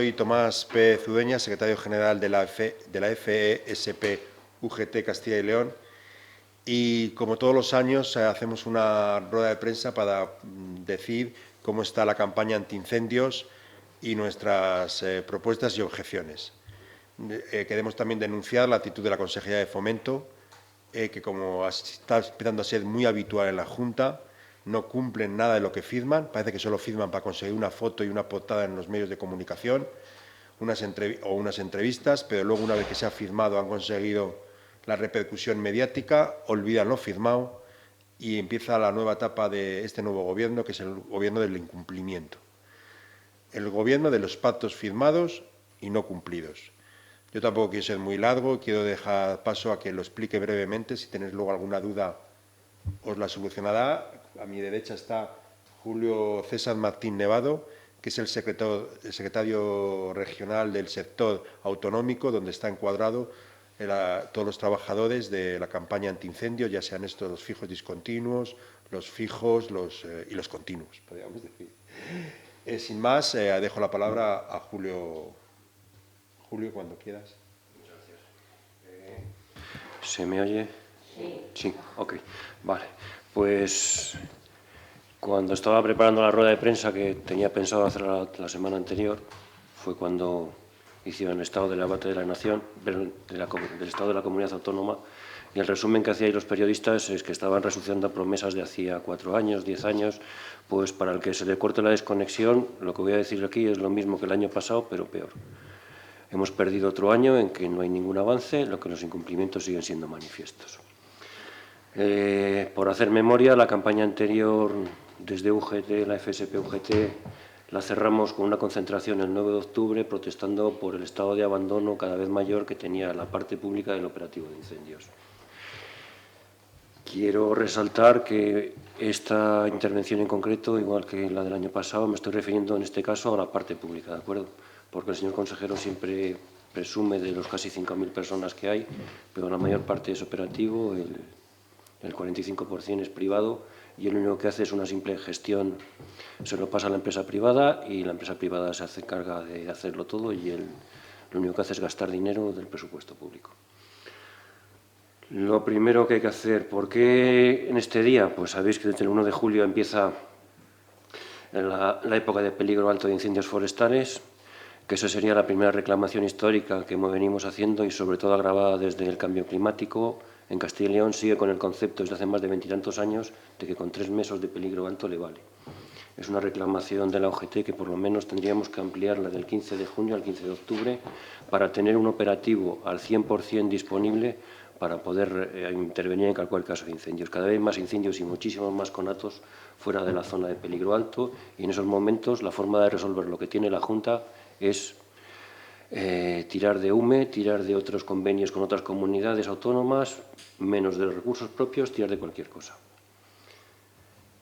Soy Tomás Pérez Udeña, secretario general de la FESP UGT Castilla y León, y como todos los años hacemos una rueda de prensa para decir cómo está la campaña antiincendios y nuestras propuestas y objeciones. Queremos también denunciar la actitud de la Consejería de Fomento, que como está empezando a ser muy habitual en la Junta, no cumplen nada de lo que firman, parece que solo firman para conseguir una foto y una portada en los medios de comunicación, unas entrevistas, pero luego una vez que se ha firmado han conseguido la repercusión mediática, olvidan lo firmado y empieza la nueva etapa de este nuevo gobierno, que es el gobierno del incumplimiento. El gobierno de los pactos firmados y no cumplidos. Yo tampoco quiero ser muy largo, quiero dejar paso a que lo explique brevemente. Si tenéis luego alguna duda, os la solucionará. A mi derecha está Julio César Martín Nevado, que es el secretario regional del sector autonómico, donde está encuadrado todos los trabajadores de la campaña antiincendio, ya sean estos los fijos discontinuos, los fijos y los continuos, podríamos decir. Sin más, dejo la palabra a Julio. Julio, cuando quieras. Muchas gracias. ¿Se me oye? Sí, ok. Vale. Pues cuando estaba preparando la rueda de prensa que tenía pensado hacer la semana anterior, fue cuando hicieron el estado del debate de la nación, del estado de la comunidad autónoma, y el resumen que hacían los periodistas es que estaban resucitando promesas de hacía 4 años, 10 años, pues para el que se le corte la desconexión, lo que voy a decir aquí es lo mismo que el año pasado, pero peor. Hemos perdido otro año en que no hay ningún avance, en lo que los incumplimientos siguen siendo manifiestos. Por hacer memoria, la campaña anterior desde UGT, la FSP UGT, la cerramos con una concentración el 9 de octubre protestando por el estado de abandono cada vez mayor que tenía la parte pública del operativo de incendios. Quiero resaltar que esta intervención en concreto, igual que la del año pasado, me estoy refiriendo en este caso a la parte pública, ¿de acuerdo? Porque el señor consejero siempre presume de los casi 5.000 personas que hay, pero la mayor parte es operativo, el 45% es privado, y el único que hace es una simple gestión, se lo pasa a la empresa privada y la empresa privada se hace carga de hacerlo todo y lo único que hace es gastar dinero del presupuesto público. Lo primero que hay que hacer, ¿por qué en este día? Pues sabéis que desde el 1 de julio empieza la época de peligro alto de incendios forestales, que esa sería la primera reclamación histórica que venimos haciendo y sobre todo agravada desde el cambio climático. En Castilla y León sigue con el concepto desde hace más de 20 y tantos años de que con 3 meses de peligro alto le vale. Es una reclamación de la OGT que por lo menos tendríamos que ampliarla del 15 de junio al 15 de octubre para tener un operativo al 100% disponible para poder intervenir en cualquier caso de incendios. Cada vez más incendios y muchísimos más conatos fuera de la zona de peligro alto, y en esos momentos la forma de resolver lo que tiene la Junta es tirar de UME, tirar de otros convenios con otras comunidades autónomas, menos de los recursos propios, tirar de cualquier cosa.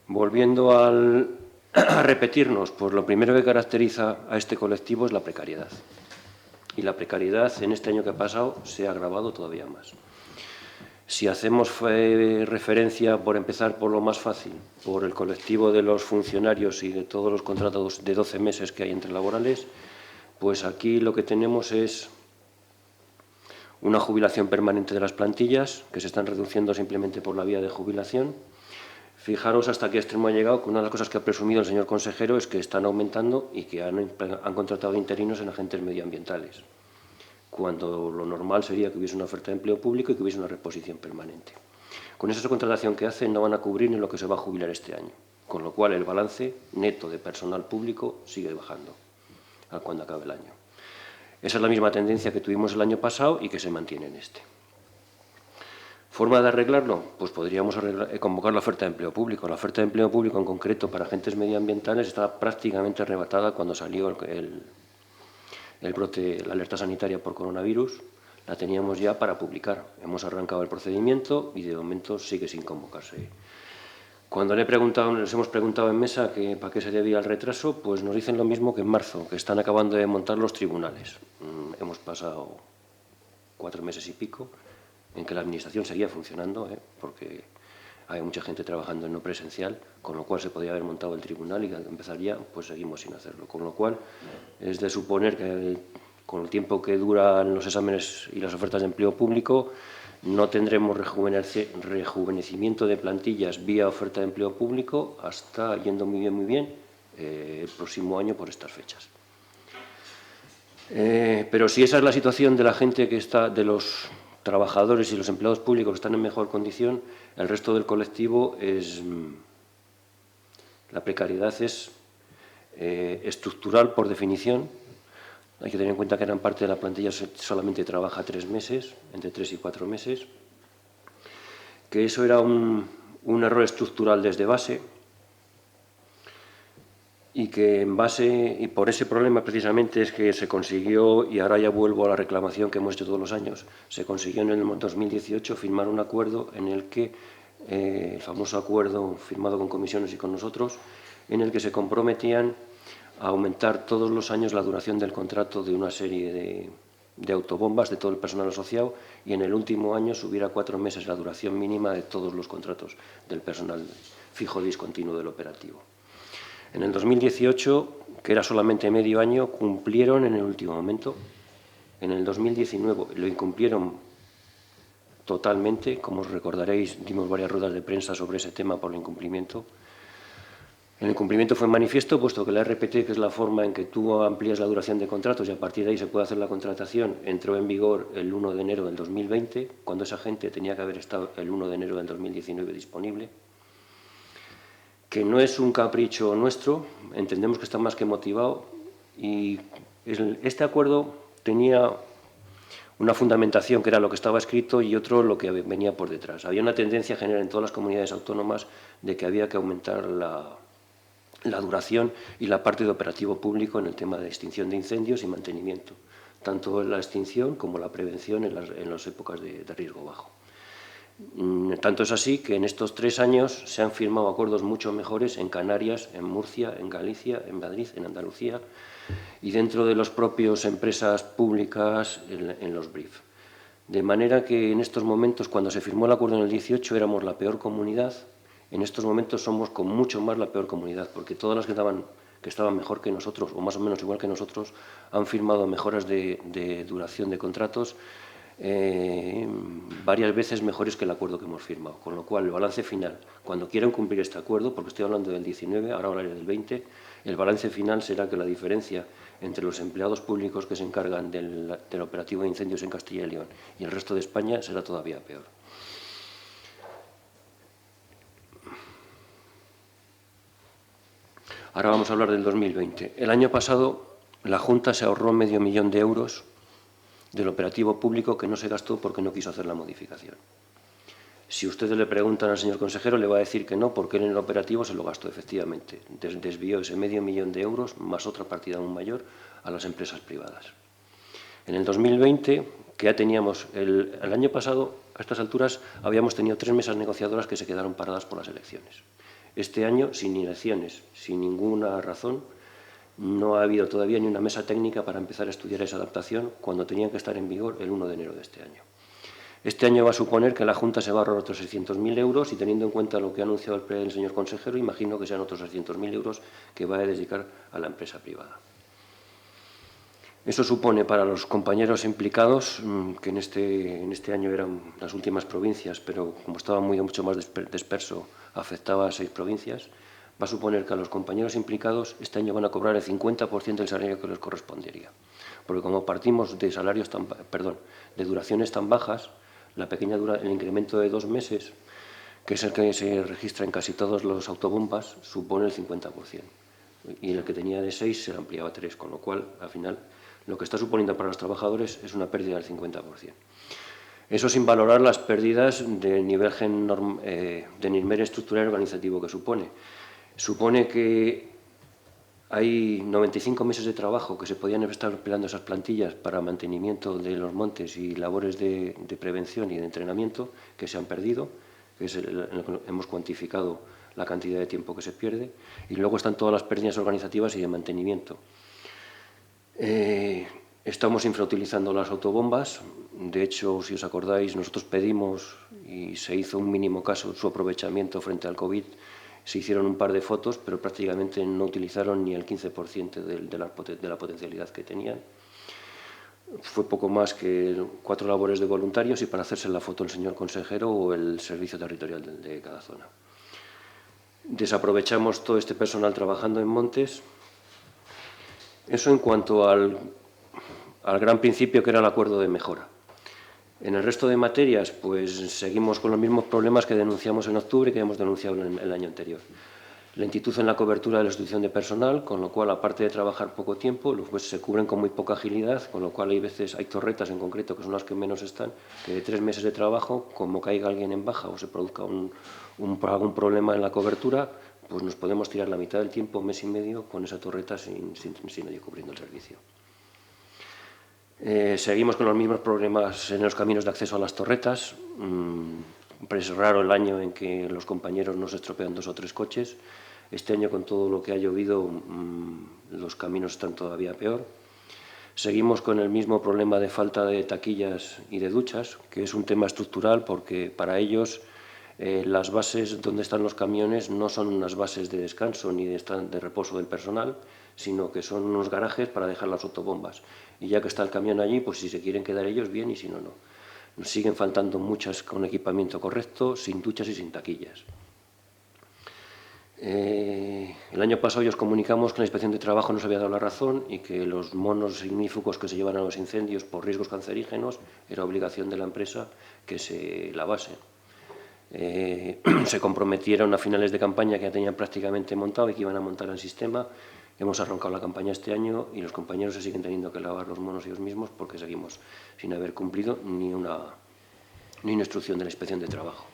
Volviendo a repetirnos, pues lo primero que caracteriza a este colectivo es la precariedad. Y la precariedad en este año que ha pasado se ha agravado todavía más. Si hacemos referencia, por empezar por lo más fácil, por el colectivo de los funcionarios y de todos los contratos de 12 meses que hay entre laborales, pues aquí lo que tenemos es una jubilación permanente de las plantillas, que se están reduciendo simplemente por la vía de jubilación. Fijaros hasta qué extremo ha llegado, que una de las cosas que ha presumido el señor consejero es que están aumentando y que han contratado interinos en agentes medioambientales, cuando lo normal sería que hubiese una oferta de empleo público y que hubiese una reposición permanente. Con esa contratación que hacen no van a cubrir ni lo que se va a jubilar este año, con lo cual el balance neto de personal público sigue bajando a cuando acabe el año. Esa es la misma tendencia que tuvimos el año pasado y que se mantiene en este. ¿Forma de arreglarlo? Pues podríamos convocar la oferta de empleo público. La oferta de empleo público, en concreto para agentes medioambientales, está prácticamente arrebatada cuando salió el brote, la alerta sanitaria por coronavirus. La teníamos ya para publicar. Hemos arrancado el procedimiento y de momento sigue sin convocarse. Cuando les hemos preguntado en mesa que para qué se debía el retraso, pues nos dicen lo mismo que en marzo, que están acabando de montar los tribunales. Hemos pasado 4 meses y pico en que la Administración seguía funcionando, porque Hay mucha gente trabajando en no presencial, con lo cual se podría haber montado el tribunal y al empezar ya, pues seguimos sin hacerlo. Con lo cual, es de suponer que con el tiempo que duran los exámenes y las ofertas de empleo público, no tendremos rejuvenecimiento de plantillas vía oferta de empleo público hasta, yendo muy bien, el próximo año por estas fechas. Pero si esa es la situación de la gente que está, de los trabajadores y los empleados públicos que están en mejor condición, el resto del colectivo es... La precariedad es estructural por definición. Hay que tener en cuenta que gran parte de la plantilla solamente trabaja 3 meses, entre 3 y 4 meses, que eso era un error estructural desde base y que en base, y por ese problema precisamente es que se consiguió, y ahora ya vuelvo a la reclamación que hemos hecho todos los años, se consiguió en el 2018 firmar un acuerdo en el que, el famoso acuerdo firmado con comisiones y con nosotros, en el que se comprometían a aumentar todos los años la duración del contrato de una serie de autobombas de todo el personal asociado y en el último año subir a 4 meses la duración mínima de todos los contratos del personal fijo discontinuo del operativo. En el 2018, que era solamente medio año, cumplieron en el último momento. En el 2019 lo incumplieron totalmente. Como os recordaréis, dimos varias ruedas de prensa sobre ese tema por el incumplimiento. El incumplimiento fue manifiesto, puesto que la RPT, que es la forma en que tú amplías la duración de contratos y a partir de ahí se puede hacer la contratación, entró en vigor el 1 de enero del 2020, cuando esa gente tenía que haber estado el 1 de enero del 2019 disponible. Que no es un capricho nuestro, entendemos que está más que motivado y este acuerdo tenía una fundamentación que era lo que estaba escrito y otro lo que venía por detrás. Había una tendencia general en todas las comunidades autónomas de que había que aumentar la duración y la parte de operativo público en el tema de extinción de incendios y mantenimiento, tanto en la extinción como la prevención en las épocas de riesgo bajo. Tanto es así que en estos 3 años se han firmado acuerdos mucho mejores en Canarias, en Murcia, en Galicia, en Madrid, en Andalucía y dentro de las propias empresas públicas en los BRIF. De manera que en estos momentos, cuando se firmó el acuerdo en el 18, éramos la peor comunidad. En estos momentos somos con mucho más la peor comunidad, porque todas las que estaban mejor que nosotros, o más o menos igual que nosotros, han firmado mejoras de duración de contratos varias veces mejores que el acuerdo que hemos firmado, con lo cual el balance final, cuando quieran cumplir este acuerdo, porque estoy hablando del 19, ahora hablaré del 20, el balance final será que la diferencia entre los empleados públicos que se encargan del operativo de incendios en Castilla y León y el resto de España será todavía peor. Ahora vamos a hablar del 2020. El año pasado la Junta se ahorró medio millón de euros del operativo público que no se gastó porque no quiso hacer la modificación. Si ustedes le preguntan al señor consejero, le va a decir que no, porque en el operativo se lo gastó, efectivamente. Desvió ese medio millón de euros, más otra partida aún mayor, a las empresas privadas. En el 2020, que ya teníamos, el año pasado, a estas alturas, habíamos tenido 3 mesas negociadoras que se quedaron paradas por las elecciones. Este año, sin elecciones, sin ninguna razón, no ha habido todavía ni una mesa técnica para empezar a estudiar esa adaptación cuando tenían que estar en vigor el 1 de enero de este año. Este año va a suponer que la Junta se va a ahorrar otros 600.000 euros y teniendo en cuenta lo que ha anunciado el señor consejero, imagino que sean otros 600.000 euros que va a dedicar a la empresa privada. Eso supone para los compañeros implicados, que en este año eran las últimas provincias, pero como estaba mucho más disperso, afectaba a 6 provincias, va a suponer que a los compañeros implicados este año van a cobrar el 50% del salario que les correspondería. Porque como partimos de de duraciones tan bajas, el incremento de 2 meses, que es el que se registra en casi todos los autobombas, supone el 50%. Y en el que tenía de 6 se le ampliaba a 3, con lo cual, al final, lo que está suponiendo para los trabajadores es una pérdida del 50%. Eso sin valorar las pérdidas de nivel estructural y organizativo que supone. Supone que hay 95 meses de trabajo que se podían estar empleando esas plantillas para mantenimiento de los montes y labores de prevención y de entrenamiento que se han perdido, que es hemos cuantificado la cantidad de tiempo que se pierde, y luego están todas las pérdidas organizativas y de mantenimiento. Estamos infrautilizando las autobombas. De hecho, si os acordáis, nosotros pedimos y se hizo un mínimo caso su aprovechamiento frente al COVID. Se hicieron un par de fotos, pero prácticamente no utilizaron ni el 15% de la potencialidad que tenían. Fue poco más que 4 labores de voluntarios y para hacerse la foto el señor consejero o el servicio territorial de cada zona. Desaprovechamos todo este personal trabajando en montes. Eso en cuanto al gran principio, que era el acuerdo de mejora. En el resto de materias, pues seguimos con los mismos problemas que denunciamos en octubre y que hemos denunciado el año anterior. Lentitud en la cobertura de la sustitución de personal, con lo cual, aparte de trabajar poco tiempo, pues se cubren con muy poca agilidad, con lo cual hay torretas en concreto, que son las que menos están, que de 3 meses de trabajo, como caiga alguien en baja o se produzca algún problema en la cobertura, pues nos podemos tirar la mitad del tiempo, 1 mes y medio, con esa torreta sin nadie cubriendo el servicio. Seguimos con los mismos problemas en los caminos de acceso a las torretas. Es raro el año en que los compañeros nos estropean 2 o 3 coches. Este año, con todo lo que ha llovido, los caminos están todavía peor. Seguimos con el mismo problema de falta de taquillas y de duchas, que es un tema estructural porque para ellos las bases donde están los camiones no son unas bases de descanso ni de reposo del personal, sino que son unos garajes para dejar las autobombas. Y ya que está el camión allí, pues si se quieren quedar ellos, bien, y si no, no. Nos siguen faltando muchas con equipamiento correcto, sin duchas y sin taquillas. El año pasado ya os comunicamos que la Inspección de Trabajo nos había dado la razón y que los monos ignífugos que se llevan a los incendios por riesgos cancerígenos era obligación de la empresa que se lavasen. Se comprometieron a finales de campaña, que ya tenían prácticamente montado y que iban a montar el sistema. Hemos arrancado la campaña este año y los compañeros se siguen teniendo que lavar los monos ellos mismos porque seguimos sin haber cumplido ni una instrucción de la Inspección de Trabajo.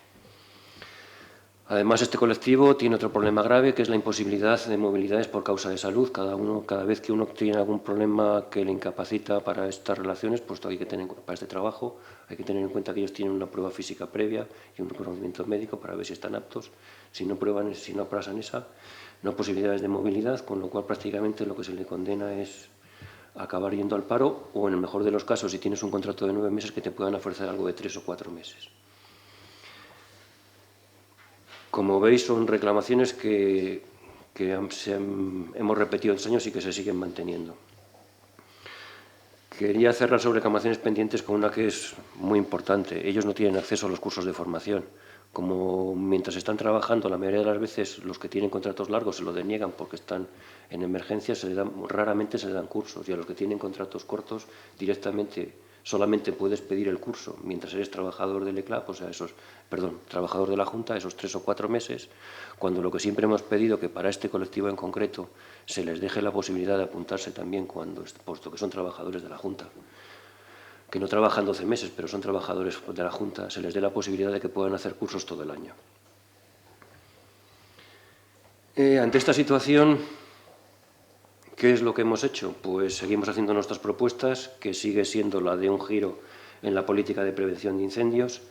Además, este colectivo tiene otro problema grave, que es la imposibilidad de movilidades por causa de salud. Cada vez que uno tiene algún problema que le incapacita para estas relaciones, pues para este trabajo, hay que tener en cuenta que ellos tienen una prueba física previa y un reconocimiento médico para ver si están aptos. Si no pasan esa, no hay posibilidades de movilidad, con lo cual prácticamente lo que se le condena es acabar yendo al paro o, en el mejor de los casos, si tienes un contrato de 9 meses, que te puedan ofrecer algo de 3 o 4 meses. Como veis, son reclamaciones que hemos repetido estos años y que se siguen manteniendo. Quería cerrar sobre reclamaciones pendientes con una que es muy importante. Ellos no tienen acceso a los cursos de formación. Como mientras están trabajando, la mayoría de las veces los que tienen contratos largos se lo deniegan porque están en emergencia, raramente se le dan cursos, y a los que tienen contratos cortos directamente solamente puedes pedir el curso mientras eres trabajador del ECLAP, o sea, trabajador de la Junta, esos 3 o 4 meses, cuando lo que siempre hemos pedido, que para este colectivo en concreto se les deje la posibilidad de apuntarse también, puesto que son trabajadores de la Junta, que no trabajan 12 meses, pero son trabajadores de la Junta, se les dé la posibilidad de que puedan hacer cursos todo el año. Ante esta situación, ¿qué es lo que hemos hecho? Pues seguimos haciendo nuestras propuestas, que sigue siendo la de un giro en la política de prevención de incendios,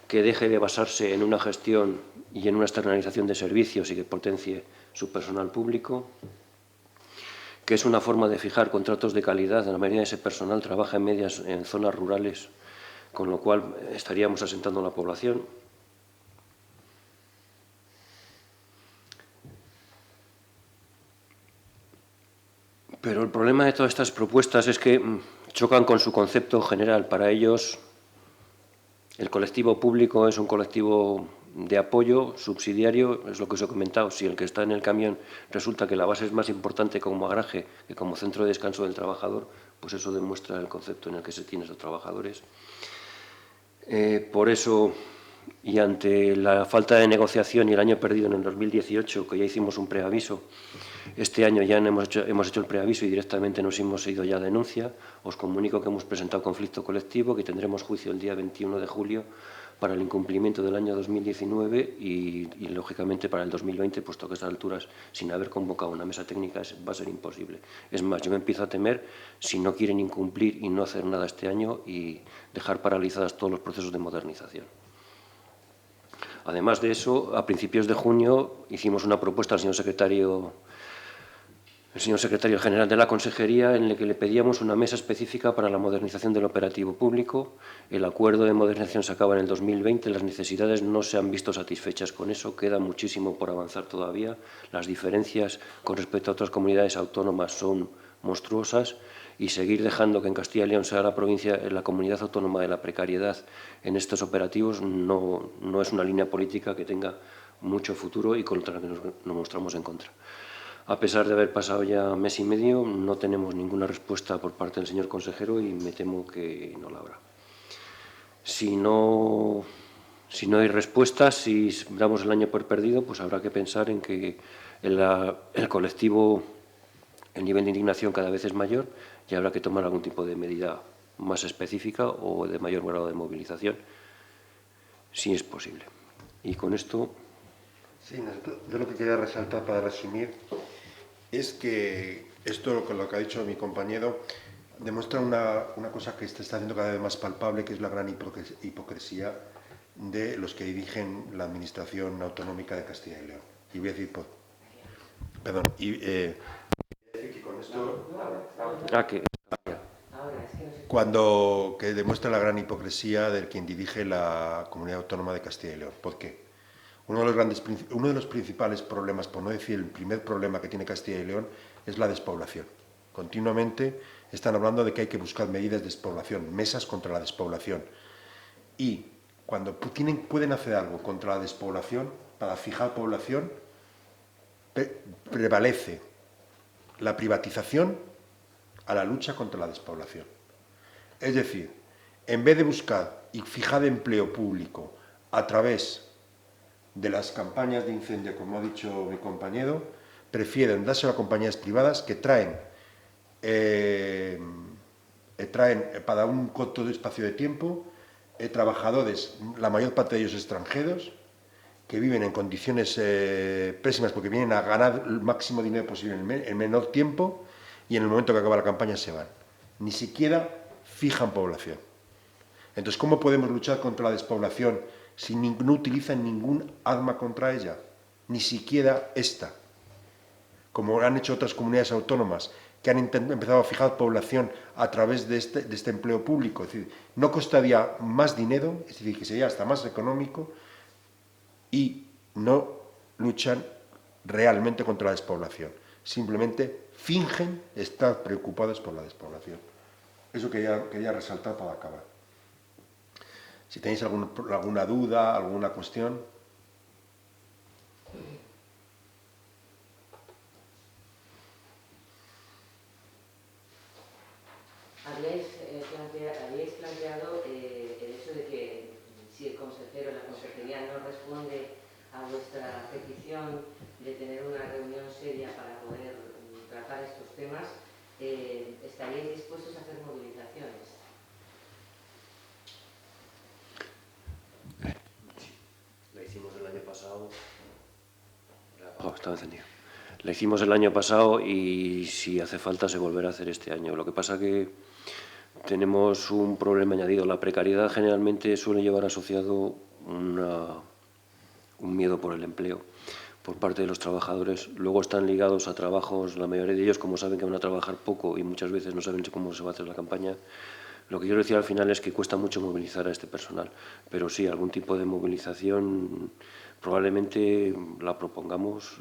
que deje de basarse en una gestión y en una externalización de servicios y que potencie su personal público, que es una forma de fijar contratos de calidad. La mayoría de ese personal trabaja en zonas rurales, con lo cual estaríamos asentando a la población. Pero el problema de todas estas propuestas es que chocan con su concepto general. Para ellos, el colectivo público es un colectivo de apoyo subsidiario, es lo que os he comentado. Si el que está en el camión resulta que la base es más importante como garaje que como centro de descanso del trabajador, pues eso demuestra el concepto en el que se tienen esos trabajadores. Por eso, y ante la falta de negociación y el año perdido en el 2018, que ya hicimos un preaviso, este año ya hemos hecho el preaviso y directamente nos hemos ido ya a denuncia. Os comunico que hemos presentado conflicto colectivo, que tendremos juicio el día 21 de julio para el incumplimiento del año 2019 y lógicamente, para el 2020, puesto que a estas alturas, sin haber convocado una mesa técnica, va a ser imposible. Es más, yo me empiezo a temer si no quieren incumplir y no hacer nada este año y dejar paralizadas todos los procesos de modernización. Además de eso, a principios de junio hicimos una propuesta al señor secretario el señor secretario general de la Consejería, en el que le pedíamos una mesa específica para la modernización del operativo público. El acuerdo de modernización se acaba en el 2020, las necesidades no se han visto satisfechas con eso, queda muchísimo por avanzar todavía. Las diferencias con respecto a otras comunidades autónomas son monstruosas y seguir dejando que en Castilla y León sea la comunidad autónoma de la precariedad en estos operativos no es una línea política que tenga mucho futuro y contra la que nos mostramos en contra. A pesar de haber pasado ya mes y medio, no tenemos ninguna respuesta por parte del señor consejero y me temo que no la habrá. Si no hay respuesta, si damos el año por perdido, pues habrá que pensar en que el colectivo, el nivel de indignación cada vez es mayor y habrá que tomar algún tipo de medida más específica o de mayor grado de movilización, si es posible. Y con esto... Sí, yo lo que quería resaltar para resumir es que esto, lo que ha dicho mi compañero, demuestra una cosa que se está haciendo cada vez más palpable, que es la gran hipocresía de los que dirigen la Administración Autonómica de Castilla y León. Y voy a decir, perdón, que con esto... que demuestra la gran hipocresía de quien dirige la Comunidad Autónoma de Castilla y León. ¿Por qué? Uno de los principales problemas, por no decir el primer problema que tiene Castilla y León, es la despoblación. Continuamente están hablando de que hay que buscar medidas de despoblación, mesas contra la despoblación. Y cuando pueden hacer algo contra la despoblación, para fijar población, prevalece la privatización a la lucha contra la despoblación. Es decir, en vez de buscar y fijar empleo público a través de las campañas de incendio, como ha dicho mi compañero, prefieren dárselo a compañías privadas que traen para un corto espacio de tiempo trabajadores, la mayor parte de ellos extranjeros, que viven en condiciones pésimas porque vienen a ganar el máximo dinero posible en menor tiempo y en el momento que acaba la campaña se van. Ni siquiera fijan población. Entonces, ¿cómo podemos luchar contra la despoblación si no utilizan ningún arma contra ella? Ni siquiera esta. Como han hecho otras comunidades autónomas que han empezado a fijar población a través de este empleo público. Es decir, no costaría más dinero, es decir, que sería hasta más económico, y no luchan realmente contra la despoblación. Simplemente fingen estar preocupados por la despoblación. Eso quería resaltar para acabar. Si tenéis alguna duda, alguna cuestión. Habíais planteado el hecho de que si el consejero, la consejería no responde a vuestra petición de tener una reunión seria para poder tratar estos temas, ¿estaríais dispuestos a hacer movilizaciones? La hicimos el año pasado. Estaba encendido. La hicimos el año pasado y si hace falta se volverá a hacer este año. Lo que pasa que tenemos un problema añadido. La precariedad generalmente suele llevar asociado un miedo por el empleo por parte de los trabajadores. Luego están ligados a trabajos, la mayoría de ellos, como saben que van a trabajar poco y muchas veces no saben cómo se va a hacer la campaña. Lo que yo decía al final es que cuesta mucho movilizar a este personal, pero sí, algún tipo de movilización probablemente la propongamos.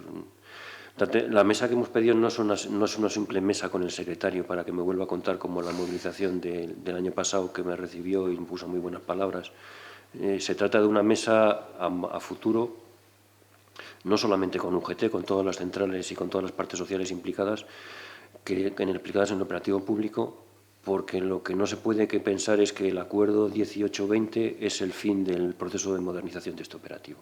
La mesa que hemos pedido no es una simple mesa con el secretario para que me vuelva a contar como la movilización del año pasado, que me recibió y me puso muy buenas palabras. Se trata de una mesa a futuro, no solamente con UGT, con todas las centrales y con todas las partes sociales implicadas, implicadas en el operativo público, porque lo que no se puede pensar es que el acuerdo 18-20 es el fin del proceso de modernización de este operativo.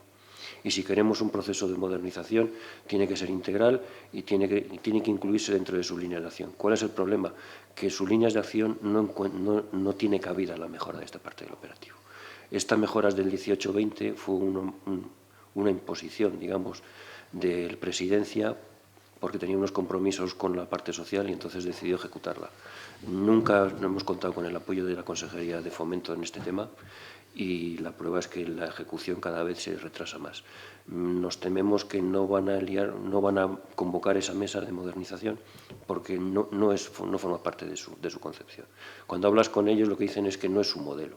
Y si queremos un proceso de modernización, tiene que ser integral y tiene que incluirse dentro de su línea de acción. ¿Cuál es el problema? Que sus líneas de acción no tiene cabida la mejora de esta parte del operativo. Esta mejora del 18-20 fue una imposición, digamos, de la presidencia, porque tenía unos compromisos con la parte social y entonces decidió ejecutarla. Nunca hemos contado con el apoyo de la Consejería de Fomento en este tema y la prueba es que la ejecución cada vez se retrasa más. Nos tememos que no van a convocar esa mesa de modernización porque no forma parte de su concepción. Cuando hablas con ellos lo que dicen es que no es su modelo.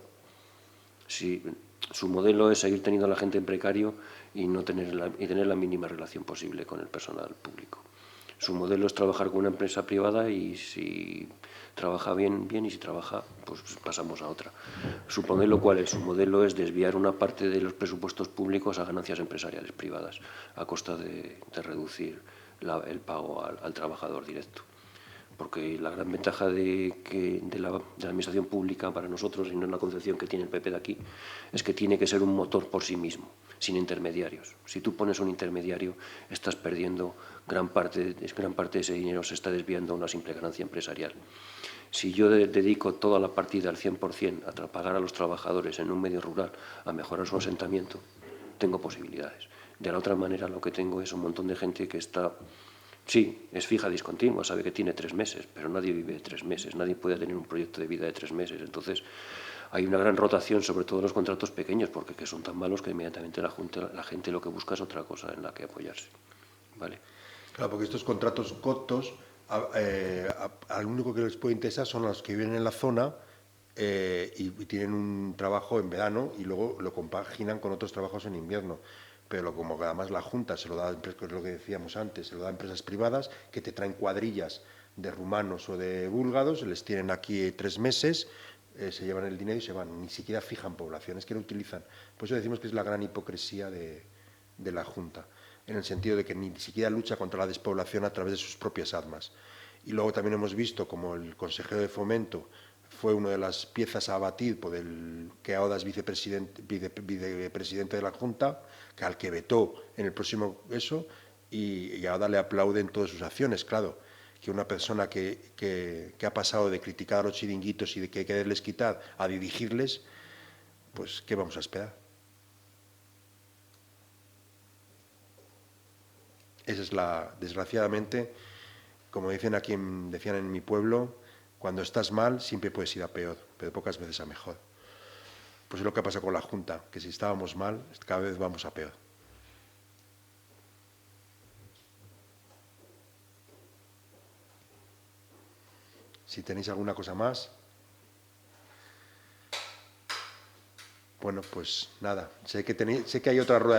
Si su modelo es seguir teniendo a la gente en precario y tener la mínima relación posible con el personal público. Su modelo es trabajar con una empresa privada y si trabaja bien, y si trabaja, pues pasamos a otra. ¿Su modelo cuál es? Su modelo es desviar una parte de los presupuestos públicos a ganancias empresariales privadas a costa de reducir el pago al trabajador directo. Porque la gran ventaja de la administración pública para nosotros, y no es la concepción que tiene el PP de aquí, es que tiene que ser un motor por sí mismo, sin intermediarios. Si tú pones un intermediario, estás perdiendo gran parte de ese dinero, se está desviando a una simple ganancia empresarial. Si yo dedico toda la partida al 100% a pagar a los trabajadores en un medio rural, a mejorar su asentamiento, tengo posibilidades. De la otra manera, lo que tengo es un montón de gente que está... Sí, es fija, discontinua, sabe que tiene 3 meses, pero nadie vive de 3 meses, nadie puede tener un proyecto de vida de 3 meses. Entonces, hay una gran rotación, sobre todo en los contratos pequeños, porque que son tan malos que inmediatamente la gente lo que busca es otra cosa en la que apoyarse. ¿Vale? Claro, porque estos contratos cortos, al único que les puede interesar son los que viven en la zona y tienen un trabajo en verano y luego lo compaginan con otros trabajos en invierno. Pero como además la Junta se lo da, que es lo que decíamos antes, se lo da a empresas privadas que te traen cuadrillas de rumanos o de búlgaros, les tienen aquí 3 meses, se llevan el dinero y se van. Ni siquiera fijan poblaciones que lo utilizan. Por eso decimos que es la gran hipocresía de la Junta, en el sentido de que ni siquiera lucha contra la despoblación a través de sus propias armas. Y luego también hemos visto como el consejero de Fomento fue una de las piezas a abatir por el que ahora es vicepresidente de la Junta, que al que vetó en el próximo eso, y ahora le aplauden todas sus acciones. Claro, que una persona que ha pasado de criticar a los chiringuitos y de que quererles quitar a dirigirles, pues ¿qué vamos a esperar? Esa es desgraciadamente, como decían en mi pueblo, cuando estás mal siempre puedes ir a peor, pero pocas veces a mejor. Pues es lo que pasa con la Junta, que si estábamos mal, cada vez vamos a peor. Si tenéis alguna cosa más. Bueno, pues nada, sé que hay otra rueda